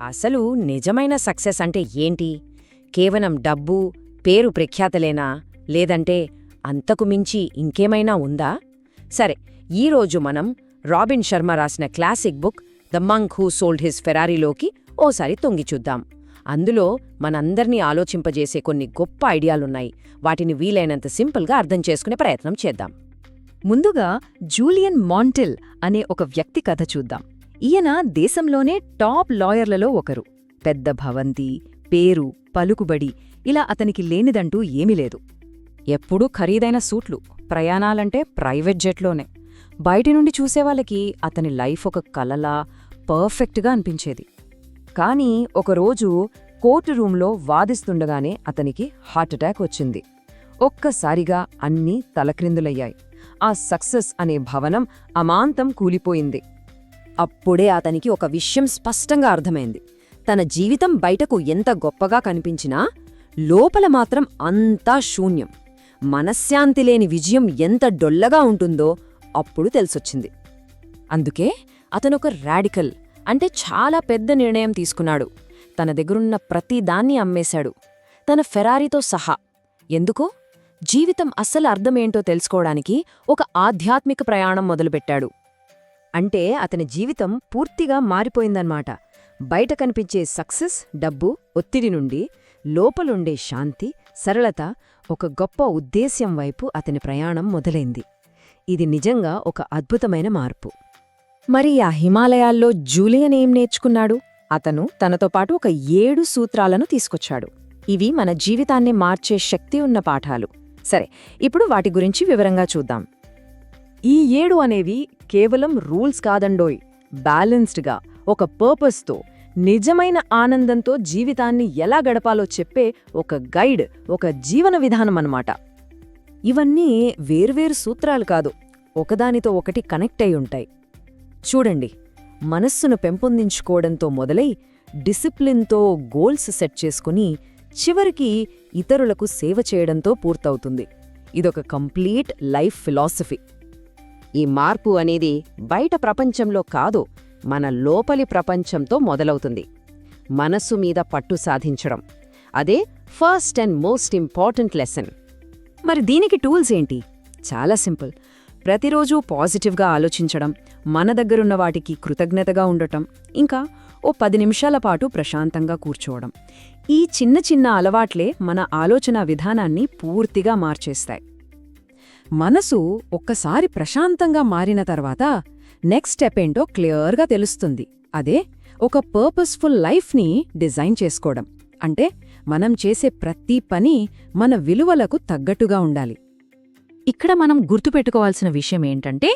అసలు నిజమైన సక్సెస్ అంటే ఏంటి? కేవలం డబ్బు, పేరు ప్రఖ్యాతలేనా? లేదంటే అంతకు మించి ఇంకేమైనా ఉందా? సరే, ఈరోజు మనం రాబిన్ శర్మ రాసిన classic book the monk who sold his ఫెరారీలోకి ఓసారి తొంగిచూద్దాం. అందులో మనందర్నీ ఆలోచింపజేసే కొన్ని గొప్ప ఐడియాలున్నాయి. వాటిని వీలైనంత సింపుల్గా అర్థం చేసుకునే ప్రయత్నం చేద్దాం. ముందుగా జూలియన్ మాంటిల్ అనే ఒక వ్యక్తి కథ చూద్దాం. ఈయన దేశంలోనే టాప్ లాయర్లలో ఒకరు. పెద్ద భవంతి, పేరు, పలుకుబడి ఇలా అతనికి లేనిదంటూ ఏమీ లేదు. ఎప్పుడూ ఖరీదైన సూట్లు, ప్రయాణాలంటే ప్రైవేట్ జెట్లోనే. బయటి నుండి చూసేవాళ్ళకి అతని లైఫ్ ఒక కలలా, పర్ఫెక్ట్గా అనిపించేది. కానీ ఒకరోజు కోర్టు రూంలో వాదిస్తుండగానే అతనికి హార్ట్అటాక్ వచ్చింది. ఒక్కసారిగా అన్నీ తలక్రిందులయ్యాయి. ఆ సక్సెస్ అనే భవనం అమాంతం కూలిపోయింది. అప్పుడే అతనికి ఒక విషయం స్పష్టంగా అర్థమైంది. తన జీవితం బయటకు ఎంత గొప్పగా కనిపించినా లోపల మాత్రం అంతా శూన్యం. మనశ్శాంతి లేని విజయం ఎంత డొల్లగా ఉంటుందో అప్పుడు తెలిసొచ్చింది. అందుకే అతనొక రాడికల్, అంటే చాలా పెద్ద నిర్ణయం తీసుకున్నాడు. తన దగ్గరున్న ప్రతిదాన్ని అమ్మేశాడు, తన ఫెరారీతో సహా. ఎందుకు? జీవితం అస్సలు అర్థమేంటో తెలుసుకోవడానికి ఒక ఆధ్యాత్మిక ప్రయాణం మొదలుపెట్టాడు. అంటే అతని జీవితం పూర్తిగా మారిపోయిందన్నమాట. బయట కనిపించే సక్సెస్, డబ్బు, ఒత్తిడి నుండి లోపలుండే శాంతి, సరళత, ఒక గొప్ప ఉద్దేశ్యం వైపు అతని ప్రయాణం మొదలైంది. ఇది నిజంగా ఒక అద్భుతమైన మార్పు. మరి ఆ హిమాలయాల్లో జూలియన్ ఏం నేర్చుకున్నాడు? అతను తనతో పాటు ఒక 7 సూత్రాలను తీసుకొచ్చాడు. ఇవి మన జీవితాన్ని మార్చే శక్తి ఉన్న పాఠాలు. సరే, ఇప్పుడు వాటి గురించి వివరంగా చూద్దాం. ఈ 7 అనేవి కేవలం రూల్స్ కాదండోయ్. బ్యాలెన్స్డ్గా, ఒక పర్పస్తో, నిజమైన ఆనందంతో జీవితాన్ని ఎలా గడపాలో చెప్పే ఒక గైడ్, ఒక జీవన విధానమన్నమాట. ఇవన్నీ వేర్వేరు సూత్రాలు కాదు, ఒకదానితో ఒకటి కనెక్ట్ అయి ఉంటాయి. చూడండి, మనస్సును పెంపొందించుకోవడంతో మొదలై డిసిప్లిన్తో గోల్స్ సెట్ చేసుకుని చివరికి ఇతరులకు సేవ చేయడంతో పూర్తవుతుంది. ఇదొక కంప్లీట్ లైఫ్ ఫిలాసఫీ. ఈ మార్పు అనేది బయట ప్రపంచంలో కాదు, మన లోపలి ప్రపంచంతో మొదలవుతుంది. మనస్సు మీద పట్టు సాధించడం, అదే first and most important lesson. మరి దీనికి టూల్స్ ఏంటి? చాలా సింపుల్. ప్రతిరోజూ పాజిటివ్గా ఆలోచించడం, మన దగ్గరున్న వాటికి కృతజ్ఞతగా ఉండటం, ఇంకా ఓ 10 నిమిషాల పాటు ప్రశాంతంగా కూర్చోవడం. ఈ చిన్న చిన్న అలవాట్లే మన ఆలోచనా విధానాన్ని పూర్తిగా మార్చేస్తాయి. మనసు ఒక్కసారి ప్రశాంతంగా మారిన తర్వాత నెక్స్ట్ స్టెప్ ఏంటో క్లియర్గా తెలుస్తుంది. అదే ఒక పర్పస్ఫుల్ లైఫ్ని డిజైన్ చేసుకోవడం. అంటే మనం చేసే ప్రతి పని మన విలువలకు తగ్గట్టుగా ఉండాలి. ఇక్కడ మనం గుర్తుపెట్టుకోవాల్సిన విషయం ఏంటంటే,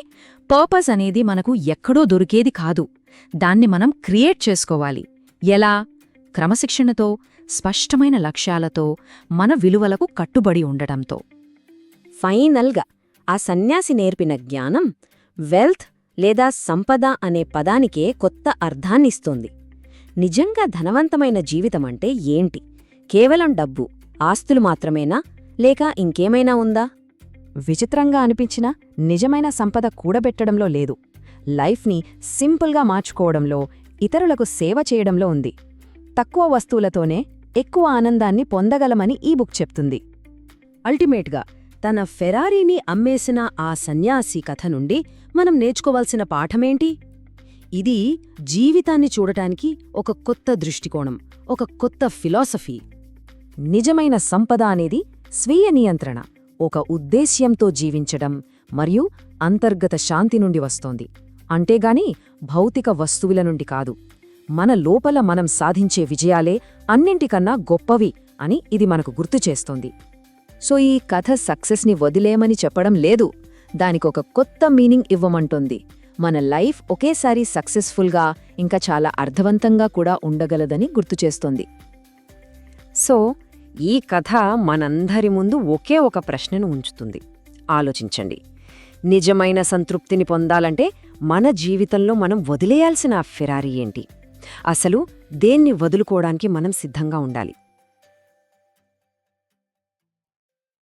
పర్పస్ అనేది మనకు ఎక్కడో దొరికేది కాదు. దాన్ని మనం క్రియేట్ చేసుకోవాలి. ఎలా? క్రమశిక్షణతో, స్పష్టమైన లక్ష్యాలతో, మన విలువలకు కట్టుబడి ఉండటంతో. ఫైనల్గా ఆ సన్యాసి నేర్పిన జ్ఞానం వెల్త్ లేదా సంపద అనే పదానికే కొత్త అర్థాన్నిస్తోంది. నిజంగా ధనవంతమైన జీవితమంటే ఏంటి? కేవలం డబ్బు, ఆస్తులు మాత్రమేనా? లేక ఇంకేమైనా ఉందా? విచిత్రంగా అనిపించినా నిజమైన సంపద కూడబెట్టడంలో లేదు. లైఫ్ని సింపుల్గా మార్చుకోవడంలో, ఇతరులకు సేవ చేయడంలో ఉంది. తక్కువ వస్తువులతోనే ఎక్కువ ఆనందాన్ని పొందగలమని ఈ బుక్ చెప్తుంది. అల్టిమేట్గా తన ఫెరారీని అమ్మేసిన ఆ సన్యాసి కథ నుండి మనం నేర్చుకోవాల్సిన పాఠమేంటి? ఇది జీవితాన్ని చూడటానికి ఒక కొత్త దృష్టికోణం, ఒక కొత్త ఫిలాసఫీ. నిజమైన సంపద అనేది స్వీయ నియంత్రణ, ఒక ఉద్దేశ్యంతో జీవించడం మరియు అంతర్గత శాంతి నుండి వస్తోంది. అంతేగాని భౌతిక వస్తువుల నుండి కాదు. మన లోపల మనం సాధించే విజయాలే అన్నింటికన్నా గొప్పవి అని ఇది మనకు గుర్తు చేస్తోంది. సో ఈ కథ సక్సెస్ని వదిలేమని చెప్పడం లేదు, దానికొక కొత్త మీనింగ్ ఇవ్వమంటోంది. మన లైఫ్ ఒకేసారి సక్సెస్ఫుల్గా ఇంకా చాలా అర్థవంతంగా కూడా ఉండగలదని గుర్తుచేస్తోంది. సో ఈ కథ మనందరి ముందు ఒకే ఒక ప్రశ్నను ఉంచుతుంది. ఆలోచించండి, నిజమైన సంతృప్తిని పొందాలంటే మన జీవితంలో మనం వదిలేయాల్సిన ఫెరారీ ఏంటి? అసలు దేన్ని వదులుకోవడానికి మనం సిద్ధంగా ఉండాలి?